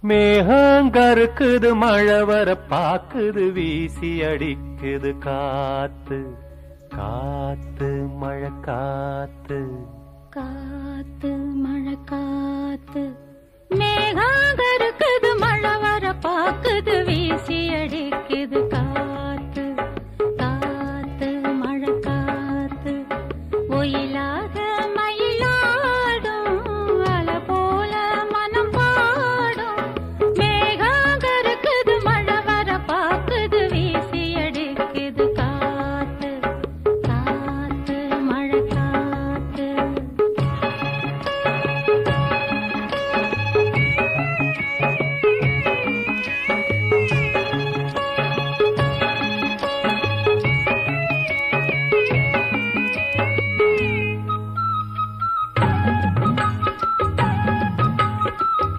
மேகங்கருக்குது மழை வர பாக்குது வீசி அடிக்குது காத்து காத்து மழை காத்து காத்து மழை காத்து மேகங்கருக்குது மழை வர பாக்குது வீசி அடி